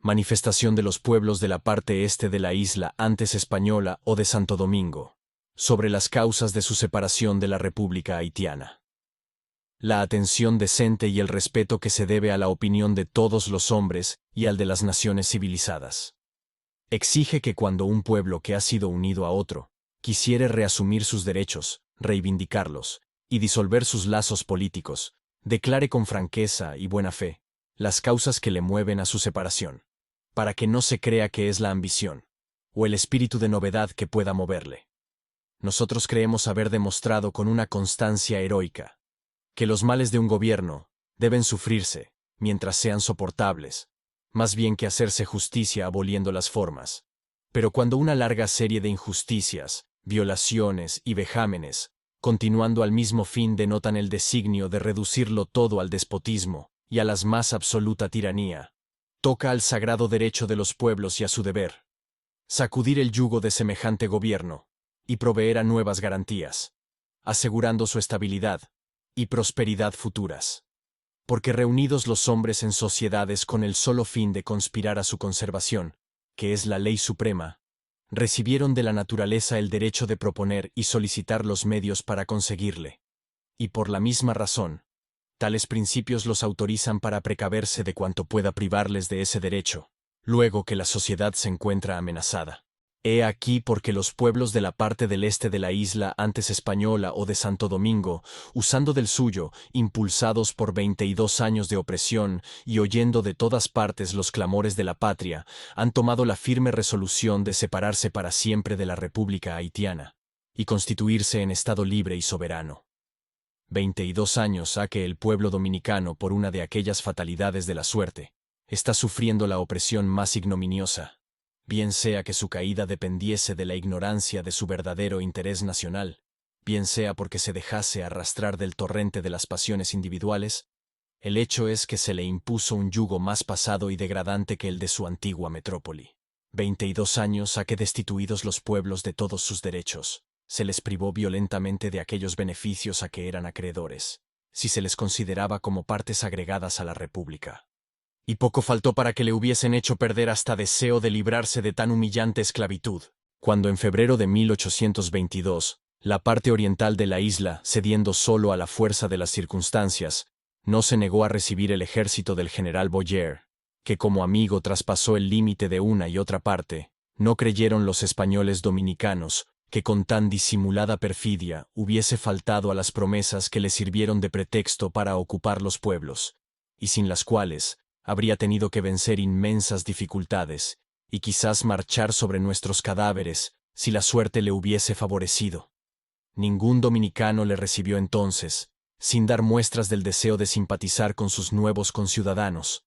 manifestación de los pueblos de la parte este de la isla antes española o de Santo Domingo, sobre las causas de su separación de la República Haitiana. La atención decente y el respeto que se debe a la opinión de todos los hombres y al de las naciones civilizadas. Exige que cuando un pueblo que ha sido unido a otro, quisiere reasumir sus derechos, reivindicarlos, y disolver sus lazos políticos, declare con franqueza y buena fe las causas que le mueven a su separación, para que no se crea que es la ambición, o el espíritu de novedad que pueda moverle. Nosotros creemos haber demostrado con una constancia heroica que los males de un gobierno deben sufrirse, mientras sean soportables, más bien que hacerse justicia aboliendo las formas. Pero cuando una larga serie de injusticias, violaciones y vejámenes, continuando al mismo fin, denotan el designio de reducirlo todo al despotismo y a la más absoluta tiranía, toca al sagrado derecho de los pueblos y a su deber sacudir el yugo de semejante gobierno y proveer a nuevas garantías, asegurando su estabilidad y prosperidad futuras. Porque reunidos los hombres en sociedades con el solo fin de conspirar a su conservación, que es la ley suprema, recibieron de la naturaleza el derecho de proponer y solicitar los medios para conseguirle. Y por la misma razón, tales principios los autorizan para precaverse de cuanto pueda privarles de ese derecho, luego que la sociedad se encuentra amenazada. He aquí porque los pueblos de la parte del este de la isla antes española o de Santo Domingo, usando del suyo, impulsados por 22 años de opresión y oyendo de todas partes los clamores de la patria, han tomado la firme resolución de separarse para siempre de la República Haitiana y constituirse en Estado libre y soberano. 22 años ha que el pueblo dominicano, por una de aquellas fatalidades de la suerte, está sufriendo la opresión más ignominiosa, bien sea que su caída dependiese de la ignorancia de su verdadero interés nacional, bien sea porque se dejase arrastrar del torrente de las pasiones individuales. El hecho es que se le impuso un yugo más pasado y degradante que el de su antigua metrópoli. 22 años ha que, destituidos los pueblos de todos sus derechos, se les privó violentamente de aquellos beneficios a que eran acreedores, si se les consideraba como partes agregadas a la República. Y poco faltó para que le hubiesen hecho perder hasta deseo de librarse de tan humillante esclavitud, cuando en febrero de 1822, la parte oriental de la isla, cediendo solo a la fuerza de las circunstancias, no se negó a recibir el ejército del general Boyer, que como amigo traspasó el límite de una y otra parte. No creyeron los españoles dominicanos que con tan disimulada perfidia hubiese faltado a las promesas que le sirvieron de pretexto para ocupar los pueblos, y sin las cuales habría tenido que vencer inmensas dificultades, y quizás marchar sobre nuestros cadáveres si la suerte le hubiese favorecido. Ningún dominicano le recibió entonces, sin dar muestras del deseo de simpatizar con sus nuevos conciudadanos.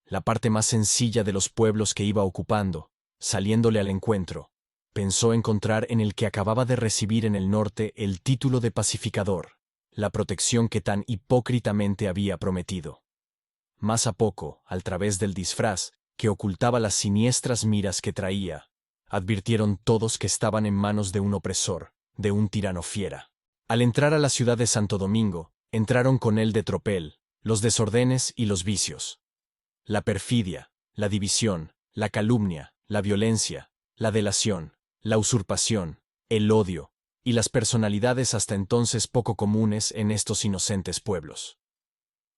La parte más sencilla de los pueblos que iba ocupando, saliéndole al encuentro, pensó encontrar en el que acababa de recibir en el norte el título de pacificador, la protección que tan hipócritamente había prometido. Más a poco, al través del disfraz, que ocultaba las siniestras miras que traía, advirtieron todos que estaban en manos de un opresor, de un tirano fiera. Al entrar a la ciudad de Santo Domingo, entraron con él de tropel los desordenes y los vicios, la perfidia, la división, la calumnia, la violencia, la delación, la usurpación, el odio, y las personalidades hasta entonces poco comunes en estos inocentes pueblos.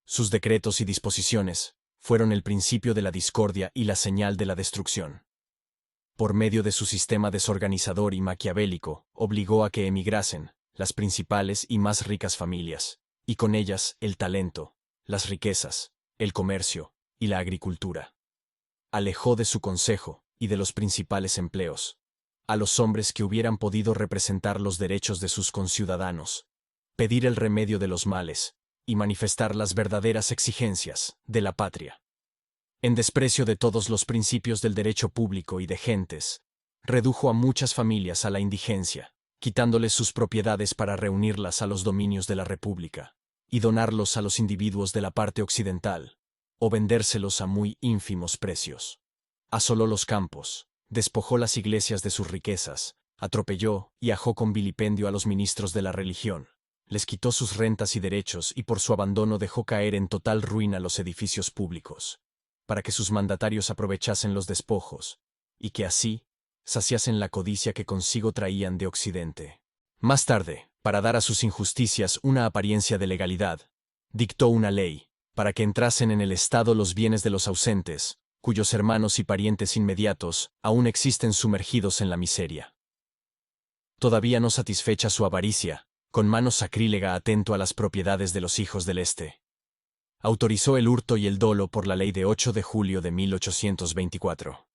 Sus decretos y disposiciones fueron el principio de la discordia y la señal de la destrucción. Por medio de su sistema desorganizador y maquiavélico, obligó a que emigrasen las principales y más ricas familias, y con ellas el talento, las riquezas, el comercio y la agricultura. Alejó de su consejo y de los principales empleos a los hombres que hubieran podido representar los derechos de sus conciudadanos, pedir el remedio de los males y manifestar las verdaderas exigencias de la patria. En desprecio de todos los principios del derecho público y de gentes, redujo a muchas familias a la indigencia, quitándoles sus propiedades para reunirlas a los dominios de la República y donarlos a los individuos de la parte occidental, o vendérselos a muy ínfimos precios. Asoló los campos, despojó las iglesias de sus riquezas, atropelló y ajó con vilipendio a los ministros de la religión, les quitó sus rentas y derechos y por su abandono dejó caer en total ruina los edificios públicos. para que sus mandatarios aprovechasen los despojos, y que así saciasen la codicia que consigo traían de Occidente. Más tarde, para dar a sus injusticias una apariencia de legalidad, dictó una ley, para que entrasen en el Estado los bienes de los ausentes, cuyos hermanos y parientes inmediatos aún existen sumergidos en la miseria. Todavía no satisfecha su avaricia, con mano sacrílega atento a las propiedades de los hijos del Este, autorizó el hurto y el dolo por la ley de 8 de julio de 1824.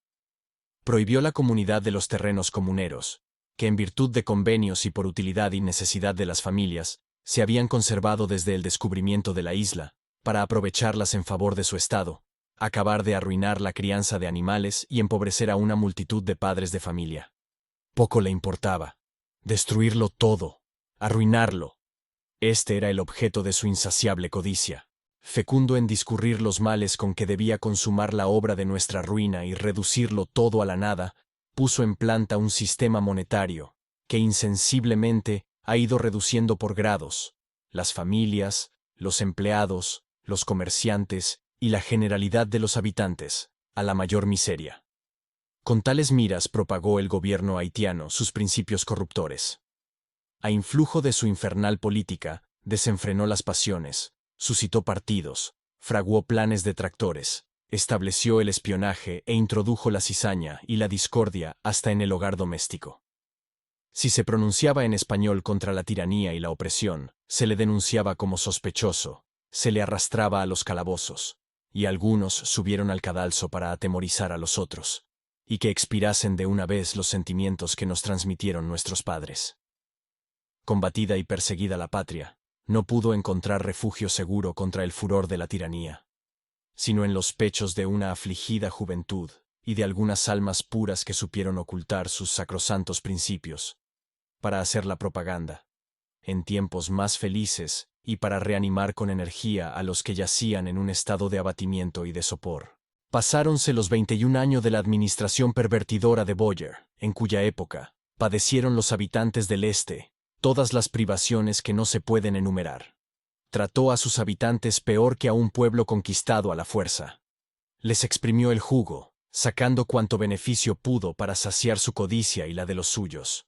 Prohibió la comunidad de los terrenos comuneros, que en virtud de convenios y por utilidad y necesidad de las familias, se habían conservado desde el descubrimiento de la isla, para aprovecharlas en favor de su estado, acabar de arruinar la crianza de animales y empobrecer a una multitud de padres de familia. Poco le importaba. Destruirlo todo, arruinarlo. Este era el objeto de su insaciable codicia, fecundo en discurrir los males con que debía consumar la obra de nuestra ruina y reducirlo todo a la nada. Puso en planta un sistema monetario, que insensiblemente ha ido reduciendo por grados las familias, los empleados, los comerciantes y la generalidad de los habitantes a la mayor miseria. Con tales miras propagó el gobierno haitiano sus principios corruptores. A influjo de su infernal política, desenfrenó las pasiones, suscitó partidos, fraguó planes detractores, estableció el espionaje e introdujo la cizaña y la discordia hasta en el hogar doméstico. Si se pronunciaba en español contra la tiranía y la opresión, se le denunciaba como sospechoso, se le arrastraba a los calabozos, y algunos subieron al cadalso para atemorizar a los otros, y que expirasen de una vez los sentimientos que nos transmitieron nuestros padres. Combatida y perseguida la patria, no pudo encontrar refugio seguro contra el furor de la tiranía, sino en los pechos de una afligida juventud y de algunas almas puras que supieron ocultar sus sacrosantos principios, para hacer la propaganda, en tiempos más felices y para reanimar con energía a los que yacían en un estado de abatimiento y de sopor. Pasáronse los 21 años de la administración pervertidora de Boyer, en cuya época padecieron los habitantes del Este todas las privaciones que no se pueden enumerar. Trató a sus habitantes peor que a un pueblo conquistado a la fuerza. Les exprimió el jugo, sacando cuanto beneficio pudo para saciar su codicia y la de los suyos.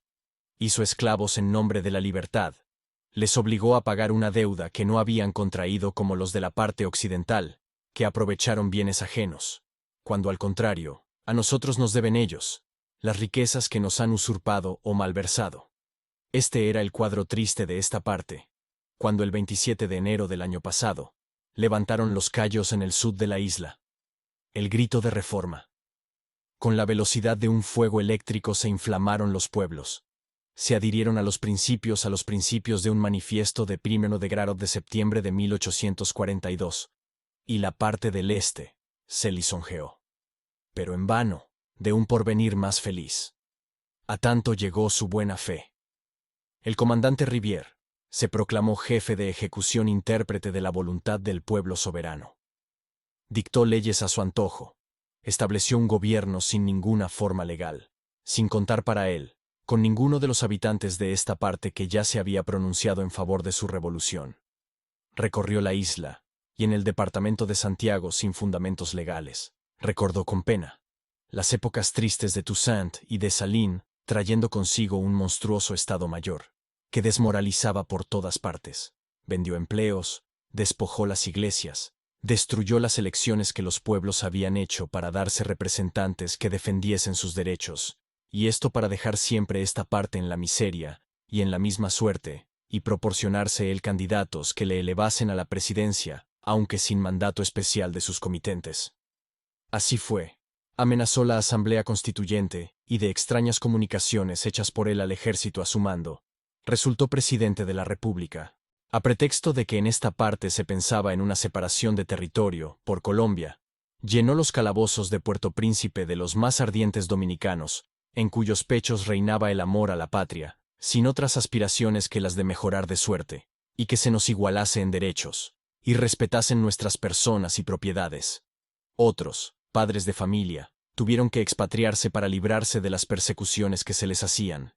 Hizo esclavos en nombre de la libertad. Les obligó a pagar una deuda que no habían contraído como los de la parte occidental, que aprovecharon bienes ajenos, cuando al contrario, a nosotros nos deben ellos, las riquezas que nos han usurpado o malversado. Este era el cuadro triste de esta parte, cuando el 27 de enero del año pasado, levantaron los cayos en el sud de la isla. El grito de reforma. Con la velocidad de un fuego eléctrico se inflamaron los pueblos. Se adhirieron a los principios de un manifiesto de 1 de grado de septiembre de 1842, y la parte del este se lisonjeó. Pero en vano, de un porvenir más feliz. A tanto llegó su buena fe. El comandante Rivière se proclamó jefe de ejecución intérprete de la voluntad del pueblo soberano. Dictó leyes a su antojo, estableció un gobierno sin ninguna forma legal, sin contar para él con ninguno de los habitantes de esta parte que ya se había pronunciado en favor de su revolución. Recorrió la isla, y en el departamento de Santiago sin fundamentos legales, recordó con pena las épocas tristes de Toussaint y de Salín, trayendo consigo un monstruoso Estado Mayor, que desmoralizaba por todas partes, vendió empleos, despojó las iglesias, destruyó las elecciones que los pueblos habían hecho para darse representantes que defendiesen sus derechos, y esto para dejar siempre esta parte en la miseria y en la misma suerte, y proporcionarse él candidatos que le elevasen a la presidencia, aunque sin mandato especial de sus comitentes. Así fue. Amenazó la Asamblea Constituyente, y de extrañas comunicaciones hechas por él al ejército a su mando, resultó presidente de la República, a pretexto de que en esta parte se pensaba en una separación de territorio, por Colombia. Llenó los calabozos de Puerto Príncipe de los más ardientes dominicanos, en cuyos pechos reinaba el amor a la patria, sin otras aspiraciones que las de mejorar de suerte, y que se nos igualase en derechos, y respetasen nuestras personas y propiedades. Otros, padres de familia, tuvieron que expatriarse para librarse de las persecuciones que se les hacían.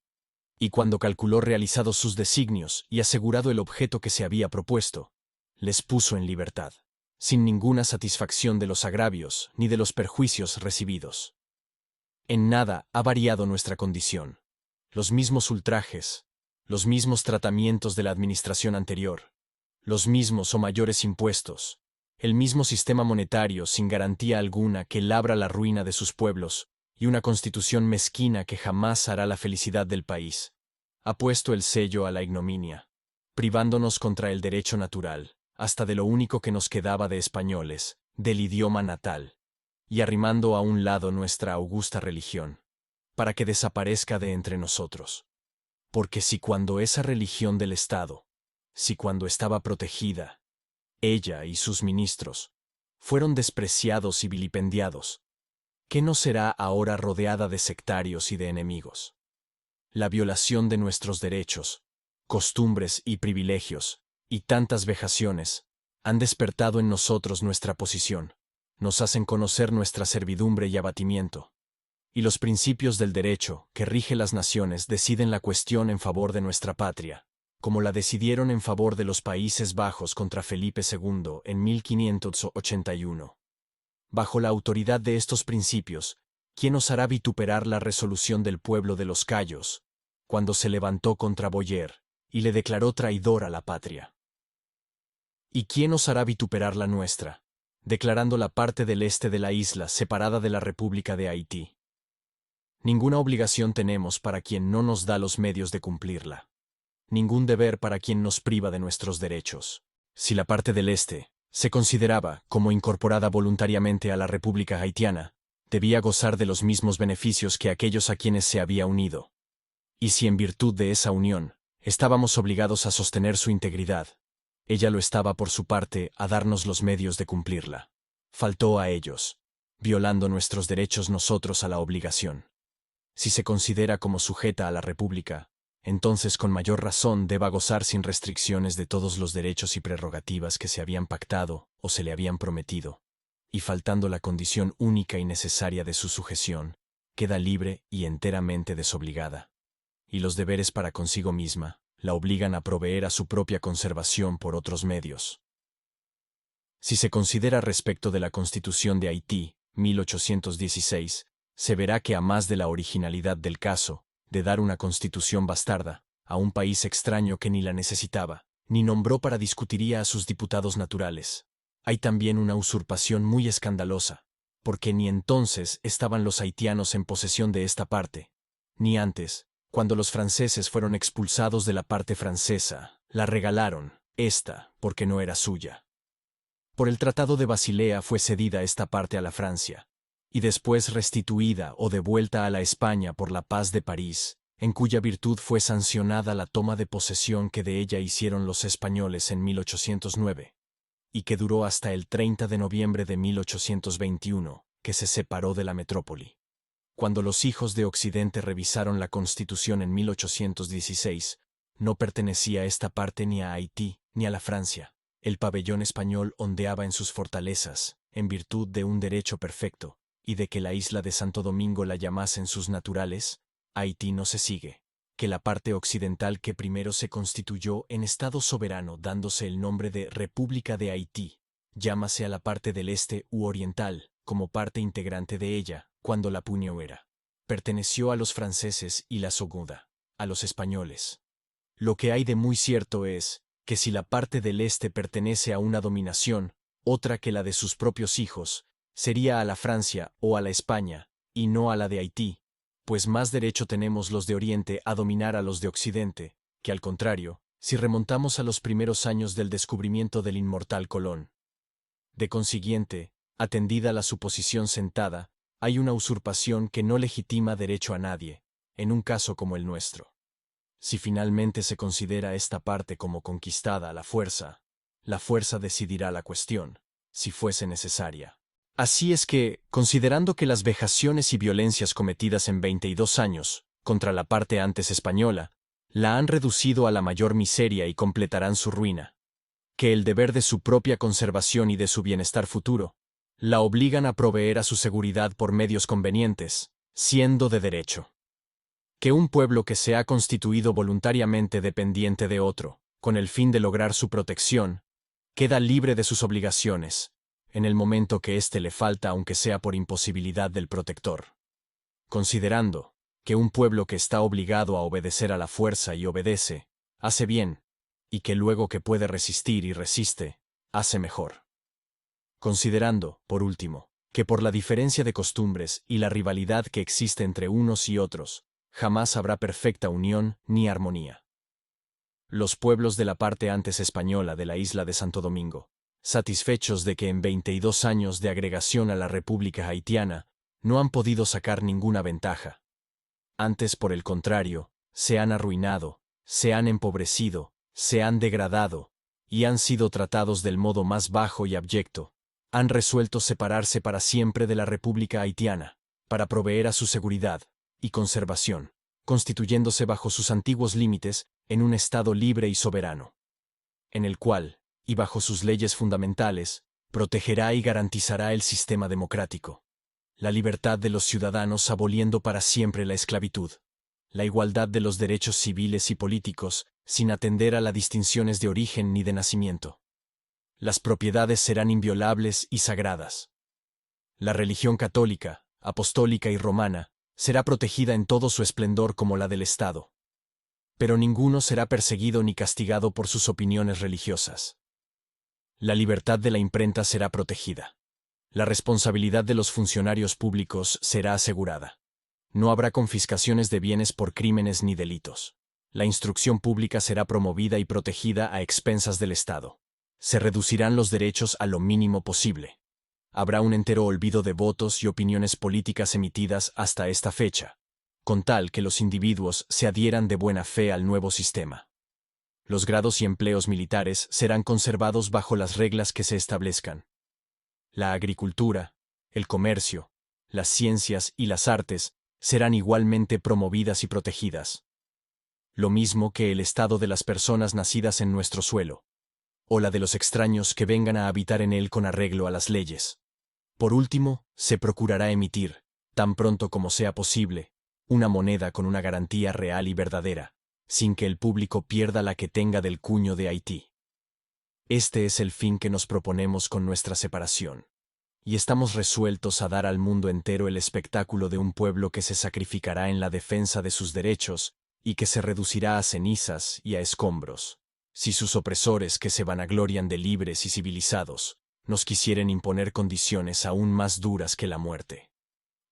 Y cuando calculó realizados sus designios y asegurado el objeto que se había propuesto, les puso en libertad, sin ninguna satisfacción de los agravios ni de los perjuicios recibidos. En nada ha variado nuestra condición. Los mismos ultrajes, los mismos tratamientos de la administración anterior, los mismos o mayores impuestos, el mismo sistema monetario sin garantía alguna que labra la ruina de sus pueblos y una constitución mezquina que jamás hará la felicidad del país, ha puesto el sello a la ignominia, privándonos contra el derecho natural, hasta de lo único que nos quedaba de españoles, del idioma natal, y arrimando a un lado nuestra augusta religión, para que desaparezca de entre nosotros. Porque si cuando esa religión del Estado, si cuando estaba protegida, ella y sus ministros, fueron despreciados y vilipendiados, ¿qué no será ahora rodeada de sectarios y de enemigos? La violación de nuestros derechos, costumbres y privilegios, y tantas vejaciones, han despertado en nosotros nuestra posición, nos hacen conocer nuestra servidumbre y abatimiento. Y los principios del derecho que rige las naciones deciden la cuestión en favor de nuestra patria, como la decidieron en favor de los Países Bajos contra Felipe II en 1581. Bajo la autoridad de estos principios, ¿quién osará vituperar la resolución del pueblo de los Cayos, cuando se levantó contra Boyer y le declaró traidor a la patria? ¿Y quién osará vituperar la nuestra, declarando la parte del este de la isla separada de la República de Haití? Ninguna obligación tenemos para quien no nos da los medios de cumplirla. Ningún deber para quien nos priva de nuestros derechos. Si la parte del este se consideraba como incorporada voluntariamente a la República Haitiana, debía gozar de los mismos beneficios que aquellos a quienes se había unido. Y si en virtud de esa unión estábamos obligados a sostener su integridad, ella lo estaba por su parte a darnos los medios de cumplirla. Faltó a ellos, violando nuestros derechos nosotros a la obligación. Si se considera como sujeta a la República, entonces con mayor razón deba gozar sin restricciones de todos los derechos y prerrogativas que se habían pactado o se le habían prometido, y faltando la condición única y necesaria de su sujeción, queda libre y enteramente desobligada. Y los deberes para consigo misma la obligan a proveer a su propia conservación por otros medios. Si se considera respecto de la Constitución de Haití, 1816, se verá que a más de la originalidad del caso, de dar una constitución bastarda, a un país extraño que ni la necesitaba, ni nombró para discutiría a sus diputados naturales, hay también una usurpación muy escandalosa, porque ni entonces estaban los haitianos en posesión de esta parte, ni antes, cuando los franceses fueron expulsados de la parte francesa, la regalaron, esta, porque no era suya. Por el Tratado de Basilea fue cedida esta parte a la Francia, y después restituida o devuelta a la España por la Paz de París, en cuya virtud fue sancionada la toma de posesión que de ella hicieron los españoles en 1809, y que duró hasta el 30 de noviembre de 1821, que se separó de la metrópoli. Cuando los hijos de Occidente revisaron la Constitución en 1816, no pertenecía esta parte ni a Haití ni a la Francia. El pabellón español ondeaba en sus fortalezas, en virtud de un derecho perfecto, y de que la isla de Santo Domingo la llamasen sus naturales. Haití no se sigue, que la parte occidental que primero se constituyó en Estado soberano dándose el nombre de República de Haití, llámase a la parte del este u oriental, como parte integrante de ella, cuando la puño era. Perteneció a los franceses y la segunda, a los españoles. Lo que hay de muy cierto es, que si la parte del este pertenece a una dominación, otra que la de sus propios hijos, sería a la Francia o a la España, y no a la de Haití, pues más derecho tenemos los de Oriente a dominar a los de Occidente, que al contrario, si remontamos a los primeros años del descubrimiento del inmortal Colón. De consiguiente, atendida la suposición sentada, hay una usurpación que no legitima derecho a nadie, en un caso como el nuestro. Si finalmente se considera esta parte como conquistada a la fuerza decidirá la cuestión, si fuese necesaria. Así es que, considerando que las vejaciones y violencias cometidas en 22 años, contra la parte antes española, la han reducido a la mayor miseria y completarán su ruina, que el deber de su propia conservación y de su bienestar futuro, la obligan a proveer a su seguridad por medios convenientes, siendo de derecho. Que un pueblo que se ha constituido voluntariamente dependiente de otro, con el fin de lograr su protección, queda libre de sus obligaciones, en el momento que éste le falta aunque sea por imposibilidad del protector. Considerando que un pueblo que está obligado a obedecer a la fuerza y obedece, hace bien, y que luego que puede resistir y resiste, hace mejor. Considerando, por último, que por la diferencia de costumbres y la rivalidad que existe entre unos y otros, jamás habrá perfecta unión ni armonía. Los pueblos de la parte antes española de la isla de Santo Domingo, satisfechos de que en 22 años de agregación a la República Haitiana, no han podido sacar ninguna ventaja. Antes, por el contrario, se han arruinado, se han empobrecido, se han degradado, y han sido tratados del modo más bajo y abyecto. Han resuelto separarse para siempre de la República Haitiana, para proveer a su seguridad y conservación, constituyéndose bajo sus antiguos límites en un Estado libre y soberano, en el cual, y bajo sus leyes fundamentales, protegerá y garantizará el sistema democrático, la libertad de los ciudadanos aboliendo para siempre la esclavitud, la igualdad de los derechos civiles y políticos, sin atender a las distinciones de origen ni de nacimiento. Las propiedades serán inviolables y sagradas. La religión católica, apostólica y romana será protegida en todo su esplendor como la del Estado. Pero ninguno será perseguido ni castigado por sus opiniones religiosas. La libertad de la imprenta será protegida. La responsabilidad de los funcionarios públicos será asegurada. No habrá confiscaciones de bienes por crímenes ni delitos. La instrucción pública será promovida y protegida a expensas del Estado. Se reducirán los derechos a lo mínimo posible. Habrá un entero olvido de votos y opiniones políticas emitidas hasta esta fecha, con tal que los individuos se adhieran de buena fe al nuevo sistema. Los grados y empleos militares serán conservados bajo las reglas que se establezcan. La agricultura, el comercio, las ciencias y las artes serán igualmente promovidas y protegidas. Lo mismo que el estado de las personas nacidas en nuestro suelo, o la de los extraños que vengan a habitar en él con arreglo a las leyes. Por último, se procurará emitir, tan pronto como sea posible, una moneda con una garantía real y verdadera, sin que el público pierda la que tenga del cuño de Haití. Este es el fin que nos proponemos con nuestra separación, y estamos resueltos a dar al mundo entero el espectáculo de un pueblo que se sacrificará en la defensa de sus derechos y que se reducirá a cenizas y a escombros, si sus opresores que se vanaglorian de libres y civilizados, nos quisieren imponer condiciones aún más duras que la muerte.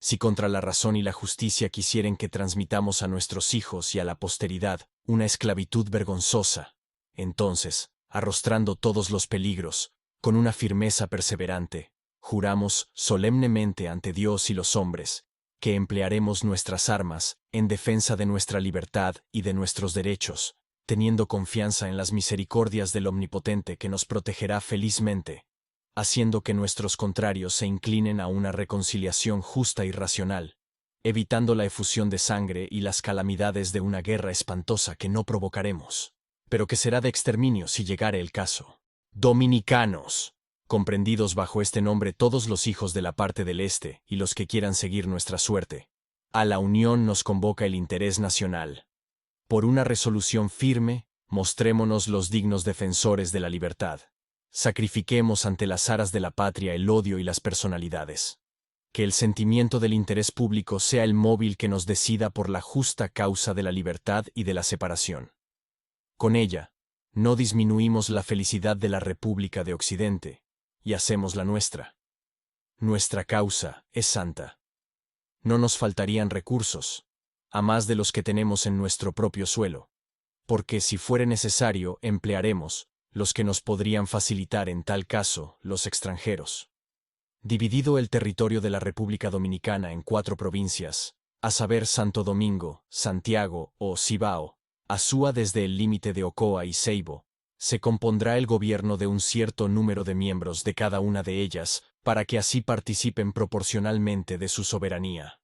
Si contra la razón y la justicia quisieren que transmitamos a nuestros hijos y a la posteridad una esclavitud vergonzosa, entonces, arrostrando todos los peligros, con una firmeza perseverante, juramos solemnemente ante Dios y los hombres, que emplearemos nuestras armas en defensa de nuestra libertad y de nuestros derechos, teniendo confianza en las misericordias del Omnipotente que nos protegerá felizmente, haciendo que nuestros contrarios se inclinen a una reconciliación justa y racional, evitando la efusión de sangre y las calamidades de una guerra espantosa que no provocaremos, pero que será de exterminio si llegare el caso. Dominicanos, comprendidos bajo este nombre todos los hijos de la parte del este y los que quieran seguir nuestra suerte, a la unión nos convoca el interés nacional. Por una resolución firme, mostrémonos los dignos defensores de la libertad. Sacrifiquemos ante las aras de la patria el odio y las personalidades. Que el sentimiento del interés público sea el móvil que nos decida por la justa causa de la libertad y de la separación. Con ella, no disminuimos la felicidad de la República de Occidente, y hacemos la nuestra. Nuestra causa es santa. No nos faltarían recursos, a más de los que tenemos en nuestro propio suelo, porque si fuere necesario emplearemos los que nos podrían facilitar en tal caso los extranjeros. Dividido el territorio de la República Dominicana en 4 provincias, a saber Santo Domingo, Santiago o Cibao, Azua desde el límite de Ocoa y Ceibo, se compondrá el gobierno de un cierto número de miembros de cada una de ellas, para que así participen proporcionalmente de su soberanía.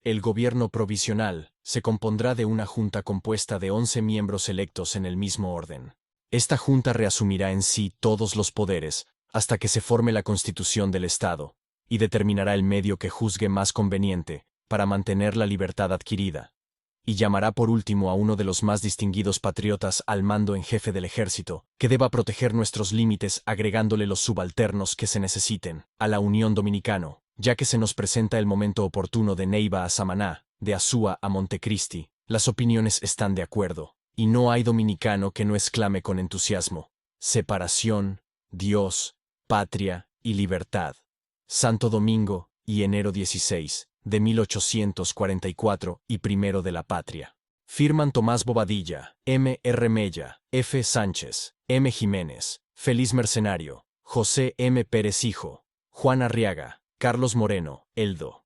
El gobierno provisional se compondrá de una junta compuesta de 11 miembros electos en el mismo orden. Esta junta reasumirá en sí todos los poderes hasta que se forme la Constitución del Estado, y determinará el medio que juzgue más conveniente para mantener la libertad adquirida, y llamará por último a uno de los más distinguidos patriotas al mando en jefe del ejército, que deba proteger nuestros límites agregándole los subalternos que se necesiten, a la Unión Dominicano, ya que se nos presenta el momento oportuno de Neiva a Samaná, de Azúa a Montecristi. Las opiniones están de acuerdo, y no hay dominicano que no exclame con entusiasmo: separación, Dios, patria y libertad. Santo Domingo, y enero 16, de 1844, y primero de la patria. Firman Tomás Bobadilla, M. R. Mella, F. Sánchez, M. Jiménez, Feliz Mercenario, José M. Pérez Hijo, Juan Arriaga, Carlos Moreno, Eldo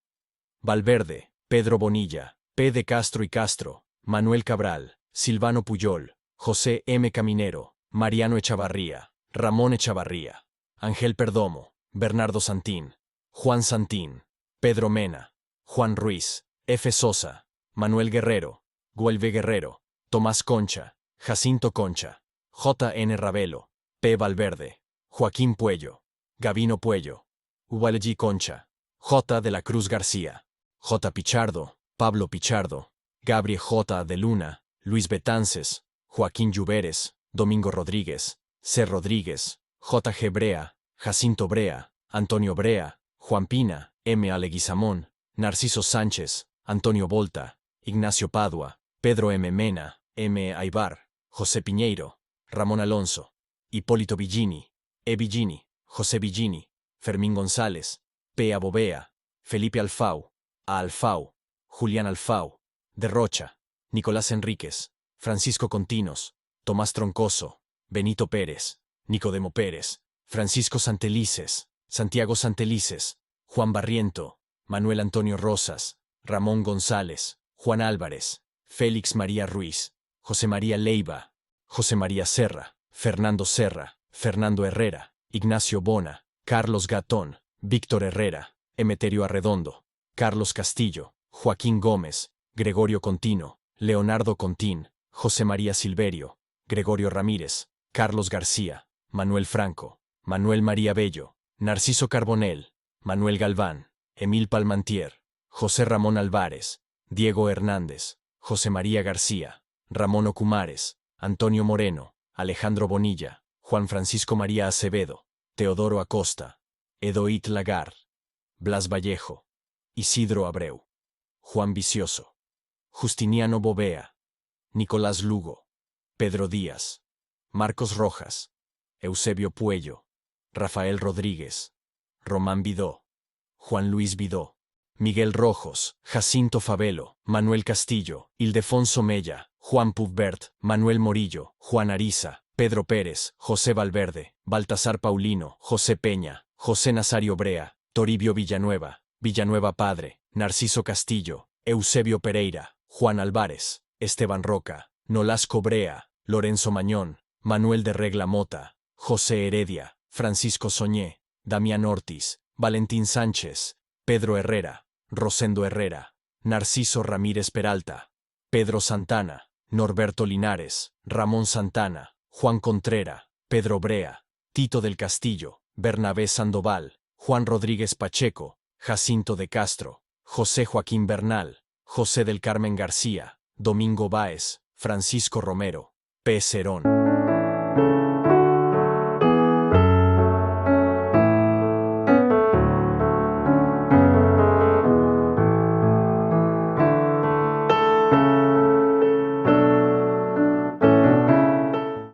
Valverde, Pedro Bonilla, P. de Castro y Castro, Manuel Cabral, Silvano Puyol, José M. Caminero, Mariano Echavarría, Ramón Echavarría, Ángel Perdomo, Bernardo Santín, Juan Santín, Pedro Mena, Juan Ruiz, F. Sosa, Manuel Guerrero, Guelve Guerrero, Tomás Concha, Jacinto Concha, J. N. Ravelo, P. Valverde, Joaquín Puello, Gavino Puello, Ubalegi Concha, J. de la Cruz García, J. Pichardo, Pablo Pichardo, Gabriel J. de Luna, Luis Betances, Joaquín Lluveres, Domingo Rodríguez, C. Rodríguez, J. G. Brea, Jacinto Brea, Antonio Brea, Juan Pina, M. Leguizamón, Narciso Sánchez, Antonio Volta, Ignacio Padua, Pedro M. Mena, M. Aybar, José Piñeiro, Ramón Alonso, Hipólito Villini, E. Villini, José Villini, Fermín González, P. Abobea, Felipe Alfau, A. Alfau, Julián Alfau, de Rocha, Nicolás Enríquez, Francisco Continos, Tomás Troncoso, Benito Pérez, Nicodemo Pérez, Francisco Santelices, Santiago Santelices, Juan Barriento, Manuel Antonio Rosas, Ramón González, Juan Álvarez, Félix María Ruiz, José María Leiva, José María Serra, Fernando Serra, Fernando Herrera, Ignacio Bona, Carlos Gatón, Víctor Herrera, Emeterio Arredondo, Carlos Castillo, Joaquín Gómez, Gregorio Contino, Leonardo Contín, José María Silverio, Gregorio Ramírez, Carlos García, Manuel Franco, Manuel María Bello, Narciso Carbonell, Manuel Galván, Emil Palmantier, José Ramón Álvarez, Diego Hernández, José María García, Ramón Ocumares, Antonio Moreno, Alejandro Bonilla, Juan Francisco María Acevedo, Teodoro Acosta, Edoit Lagar, Blas Vallejo, Isidro Abreu, Juan Vicioso, Justiniano Bovea, Nicolás Lugo, Pedro Díaz, Marcos Rojas, Eusebio Puello, Rafael Rodríguez, Román Vidó, Juan Luis Vidó, Miguel Rojos, Jacinto Favelo, Manuel Castillo, Ildefonso Mella, Juan Pubert, Manuel Morillo, Juan Ariza, Pedro Pérez, José Valverde, Baltasar Paulino, José Peña, José Nazario Brea, Toribio Villanueva, Villanueva Padre, Narciso Castillo, Eusebio Pereira, Juan Álvarez, Esteban Roca, Nolasco Brea, Lorenzo Mañón, Manuel de Regla Mota, José Heredia, Francisco Soñé, Damián Ortiz, Valentín Sánchez, Pedro Herrera, Rosendo Herrera, Narciso Ramírez Peralta, Pedro Santana, Norberto Linares, Ramón Santana, Juan Contrera, Pedro Brea, Tito del Castillo, Bernabé Sandoval, Juan Rodríguez Pacheco, Jacinto de Castro, José Joaquín Bernal, José del Carmen García, Domingo Báez, Francisco Romero, P. Cerón.